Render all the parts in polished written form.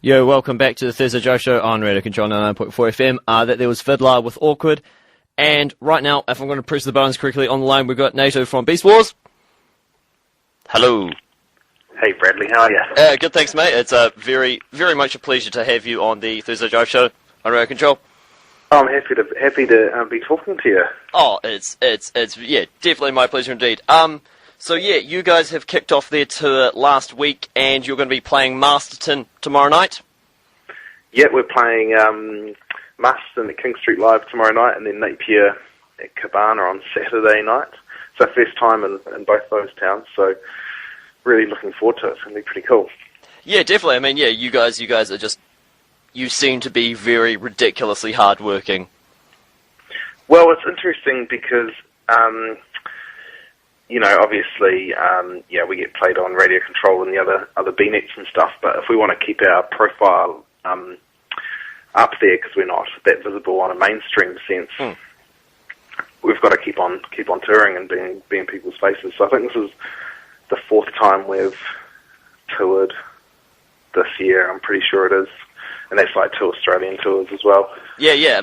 Yo, welcome back to the Thursday Joe Show on Radio Control 99.4 FM. That there was Fiddler with Awkward. And right now, if I'm going to press the buttons correctly on the line, we've got Nato from Beastwars. Hello. Hey Bradley, how are you? Good, thanks, mate. It's very, very much a pleasure to have you on the Thursday Joe Show on Radio Control. Oh, I'm happy to be talking to you. Oh, it's definitely my pleasure indeed. So yeah, you guys have kicked off their tour last week, and you're going to be playing Masterton tomorrow night? Yeah, we're playing Masterton at King Street Live tomorrow night, and then Napier at Cabana on Saturday night. So first time in both those towns, so really looking forward to it. It's going to be pretty cool. Yeah, definitely. I mean, yeah, you guys are just, you seem to be very ridiculously hardworking. Well, it's interesting because, obviously, we get played on Radio Control and the other B-nets and stuff, but if we want to keep our profile up there, because we're not that visible on a mainstream sense, we've got to keep on touring and being people's faces. So I think this is the fourth time we've toured this year. I'm pretty sure it is, and that's like 2 Australian tours as well. Yeah.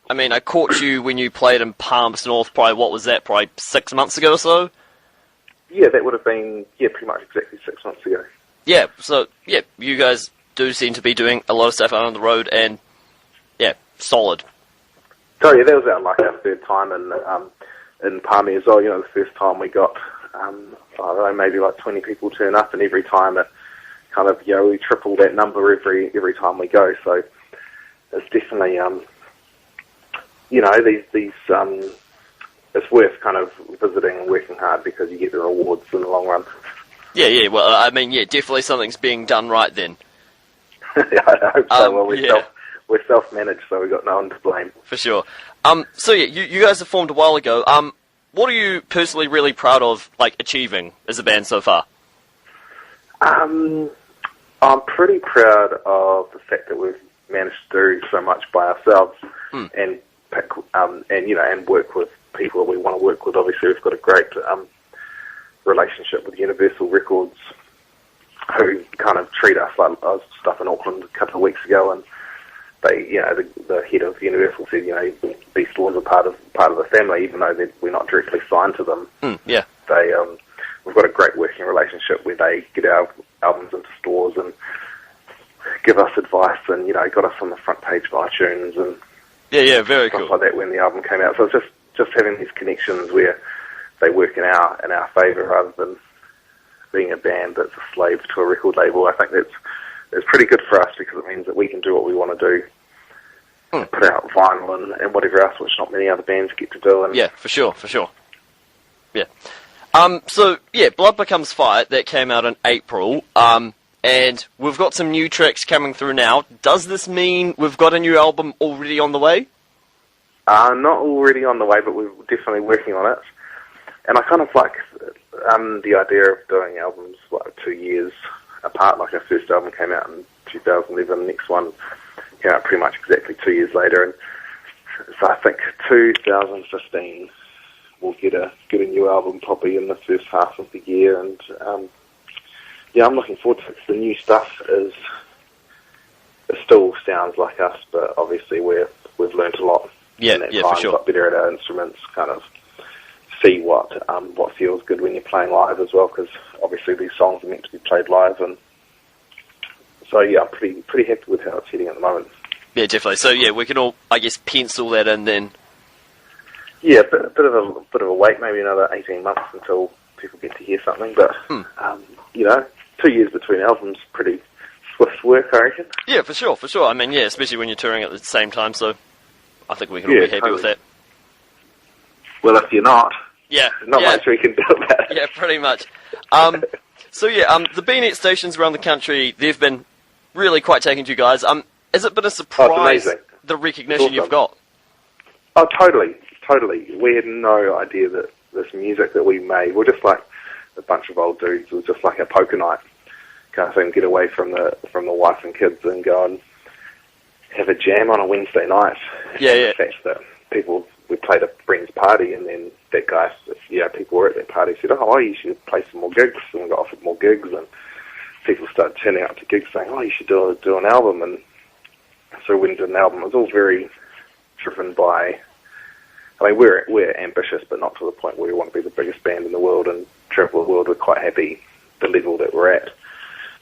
I mean, I caught you when you played in Palmerston North. Probably what was that? Probably 6 months ago or so. Yeah, that would have been pretty much exactly 6 months ago. Yeah, so you guys do seem to be doing a lot of stuff out on the road, and solid. So yeah, that was our third time in Palmy as well. The first time we got I don't know, maybe 20 people turn up, and every time it kind of we triple that number every time we go. So it's definitely these it's worth kind of visiting and working hard because you get the rewards in the long run. Yeah. Well, I mean, definitely something's being done right then. Yeah, I hope so. Well, we're self-managed, so we've got no one to blame. For sure. So you guys have formed a while ago. What are you personally really proud of, achieving as a band so far? I'm pretty proud of the fact that we've managed to do so much by ourselves and work with people we want to work with. Obviously, we've got a great relationship with Universal Records, who kind of treat us like I was stuff in Auckland a couple of weeks ago, and they, the head of Universal said, Beastwars are part of the family, even though we're not directly signed to them. Yeah. They, we've got a great working relationship where they get our albums into stores and give us advice, and got us on the front page of iTunes and very stuff cool like that when the album came out. So it's just having these connections where they work in our favour rather than being a band that's a slave to a record label. I think that's pretty good for us because it means that we can do what we want to do, put out vinyl and whatever else, which not many other bands get to do. And yeah, for sure. Yeah. Blood Becomes Fire, that came out in April, and we've got some new tracks coming through now. Does this mean we've got a new album already on the way? Not already on the way, but we're definitely working on it. And I kind of like the idea of doing albums 2 years apart. Like our first album came out in 2011, the next one came out pretty much exactly 2 years later. And so I think 2015 we'll get a new album probably in the first half of the year. And I'm looking forward to it. The new stuff it still sounds like us, but obviously we've learnt a lot. Yeah, for sure. Got better at our instruments, kind of see what feels good when you're playing live as well, because obviously these songs are meant to be played live, and so I'm pretty happy with how it's heading at the moment. Yeah, definitely. So we can all, I guess, pencil that in then. Yeah, a bit of a wait, maybe another 18 months until people get to hear something, but 2 years between albums, pretty swift work, I reckon. Yeah, for sure. I mean, especially when you're touring at the same time, so I think we can all be happy with that. Well, if you're not, there's not much we can do about it. Yeah, pretty much. The B-net stations around the country, they've been really quite taken to you guys. Has it been a surprise, the recognition you've got? Oh, totally. We had no idea that this music that we made, we're just like a bunch of old dudes. It was just like a poker night kind of thing, get away from the wife and kids and go and have a jam on a Wednesday night. Yeah. The fact that we played a friend's party, and then that guy, people were at that party, said, you should play some more gigs, and we got offered more gigs, and people started turning up to gigs saying, "Oh, you should do an album," and so we did an album. It was all very driven by. I mean, we're ambitious, but not to the point where we want to be the biggest band in the world and travel the world. We're quite happy the level that we're at.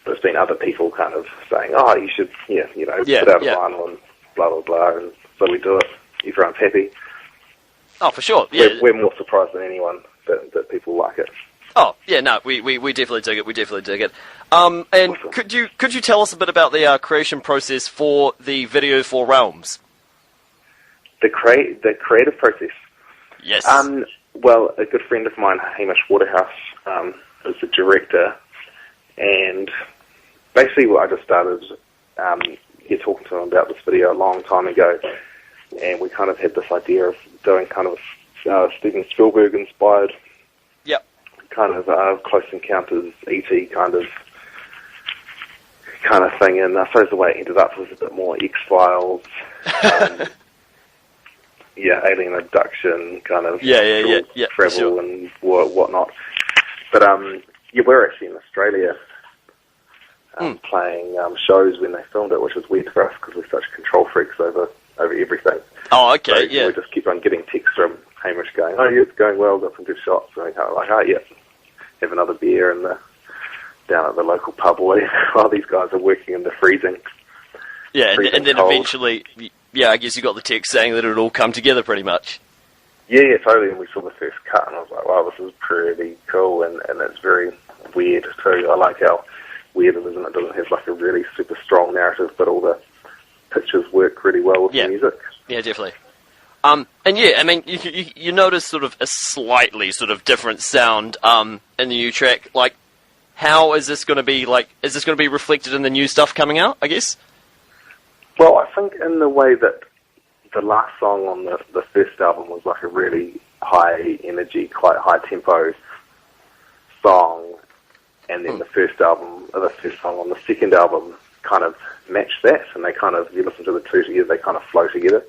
But it's been other people kind of saying, "Oh, you should, put out a vinyl and blah blah blah," and so we do it. Everyone's happy. Oh, for sure. Yeah, we're more surprised than anyone that people like it. Oh, yeah, no, we definitely dig it. We definitely dig it. And Awesome. could you tell us a bit about the creation process for the video for Realms? The creative process. Yes. Well, a good friend of mine, Hamish Waterhouse, is the director, and basically I just started talking to him about this video a long time ago, and we kind of had this idea of doing kind of Steven Spielberg inspired. Yep. Kind of Close Encounters, E.T. kind of thing, and I suppose the way it ended up was a bit more X-Files, alien abduction, kind of for travel sure. and whatnot. But we're actually in Australia playing shows when they filmed it, which was weird for us because we're such control freaks over everything. Oh, okay, So yeah. we just keep on getting texts from Hamish going, "Oh, yeah, it's going well, got some good shots." And we kind of like, "Oh, yeah, have another beer down at the local pub while these guys are working in the freezing." Yeah, freezing and then cold. eventually, I guess you got the text saying that it would all come together pretty much. Yeah, totally. And we saw the first cut, and I was like, "Wow, this is pretty cool," and it's very weird too. I like how weird it is, and it doesn't have like a really super strong narrative, but all the pictures work really well with the music. Yeah, definitely. And yeah, I mean, you notice sort of a slightly sort of different sound in the new track. Like, how is this going to be? Like, is this going to be reflected in the new stuff coming out? I guess. Well, I think in the way that the last song on the first album was like a really high energy, quite high tempo song, and then the first song on the second album kind of matched that, and they kind of, you listen to the two together, they kind of flow together.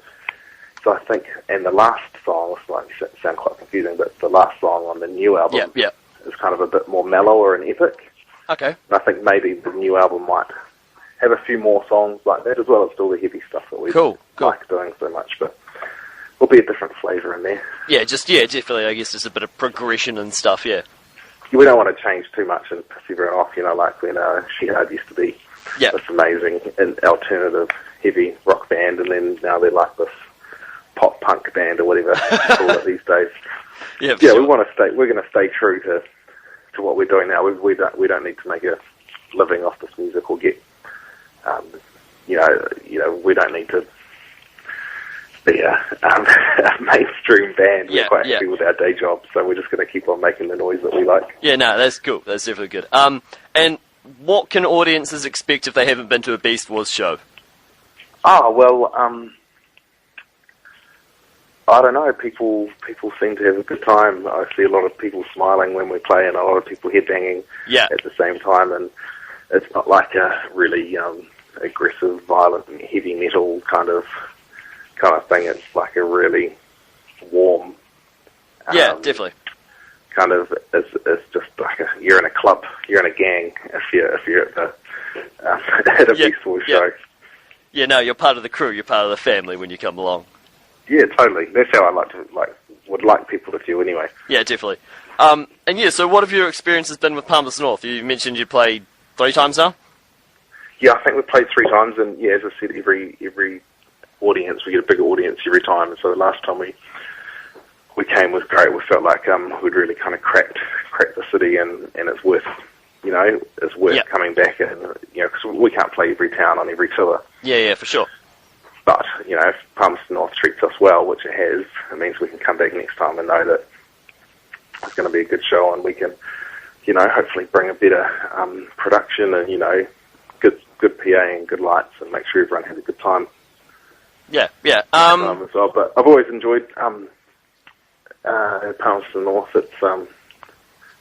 So I think, and the last song, this might sound quite confusing, but the last song on the new album is kind of a bit more mellow or an epic. Okay. And I think maybe the new album might have a few more songs like that, as well as all the heavy stuff that we like doing so much, but will be a different flavour in there. Yeah, definitely, I guess there's a bit of progression and stuff, yeah. We don't want to change too much and piss everyone off, like when Shihad used to be this amazing and alternative heavy rock band, and then now they're like this pop punk band or whatever you call it these days. Yeah, sure. We're going to stay true to what we're doing now. We don't need to make a living off this music or get, we don't need to be a mainstream band. We're quite happy with our day job, so we're just going to keep on making the noise that we like. Yeah, no, that's cool. That's definitely good. And what can audiences expect if they haven't been to a Beastwars show? Well, I don't know. People seem to have a good time. I see a lot of people smiling when we play, and a lot of people headbanging at the same time. And it's not like a really aggressive, violent, heavy metal kind of thing. It's like a really warm. Definitely. Kind of, it's just like you're in a club, you're in a gang if you're at the at a Beastwars show. Yeah, no, you're part of the crew. You're part of the family when you come along. Yeah, totally. That's how I would like people to feel anyway. Yeah, definitely. So what have your experiences been with Palmerston North? You mentioned you played 3 times now? Yeah, I think we've played 3 times, and as I said, every audience, we get a bigger audience every time, and so the last time we came was great. We felt like we'd really kind of cracked the city, and it's worth, coming back, and, because we can't play every town on every tour. Yeah, for sure. But, if Palmerston North treats us well, which it has, it means we can come back next time and know that it's going to be a good show, and we can, hopefully bring a better production and, good PA and good lights, and make sure everyone has a good time. Yeah. As well. But I've always enjoyed Palmerston North. It's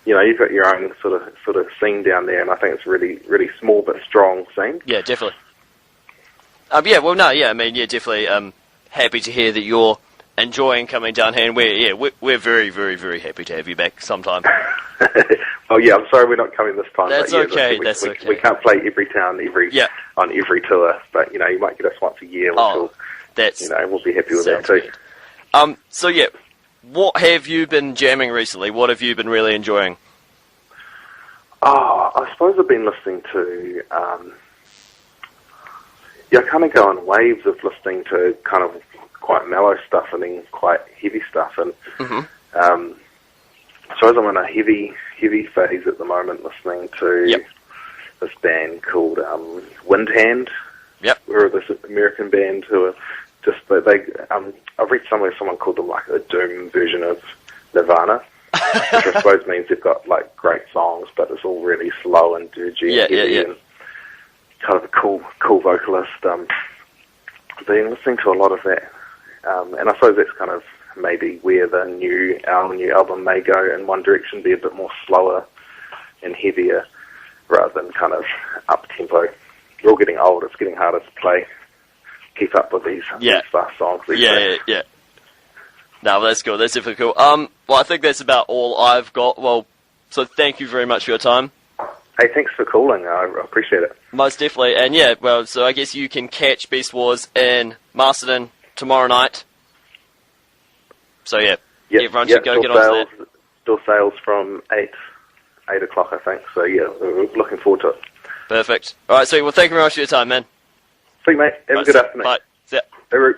you've got your own sort of scene down there, and I think it's a really, really small but strong scene. Yeah, definitely. Definitely. Happy to hear that you're enjoying coming down here, and we're very, very, very happy to have you back sometime. Oh yeah, I'm sorry we're not coming this time. That's but okay. We can't play every town on every tour, but you might get us once a year. We'll be happy with that too. So yeah, what have you been jamming recently? What have you been really enjoying? Oh, I suppose I've been listening to. I kind of go in waves of listening to kind of quite mellow stuff and then quite heavy stuff, and I suppose I'm in a heavy phase at the moment, listening to this band called Windhand. Yep. We're this American band who are just I've read somewhere someone called them like a doom version of Nirvana, which I suppose means they've got like great songs, but it's all really slow and dirgy and heavy and kind of a cool vocalist. I've been listening to a lot of that, and I suppose that's kind of maybe where the new album may go in one direction, be a bit more slower and heavier rather than kind of up-tempo. We're all getting old, it's getting harder to keep up with these fast songs. Yeah. No, that's cool, that's definitely cool. Well, I think that's about all I've got. Well, so thank you very much for your time. Hey, thanks for calling, I appreciate it. Most definitely, and so I guess you can catch Beastwars in Masterton tomorrow night. So everyone should go get on that. Still sales from 8 o'clock, I think. So we're looking forward to it. Perfect. All right, so well, thank you very much for your time, man. See you, mate. Have a good afternoon. Bye. See ya. Hey, Root.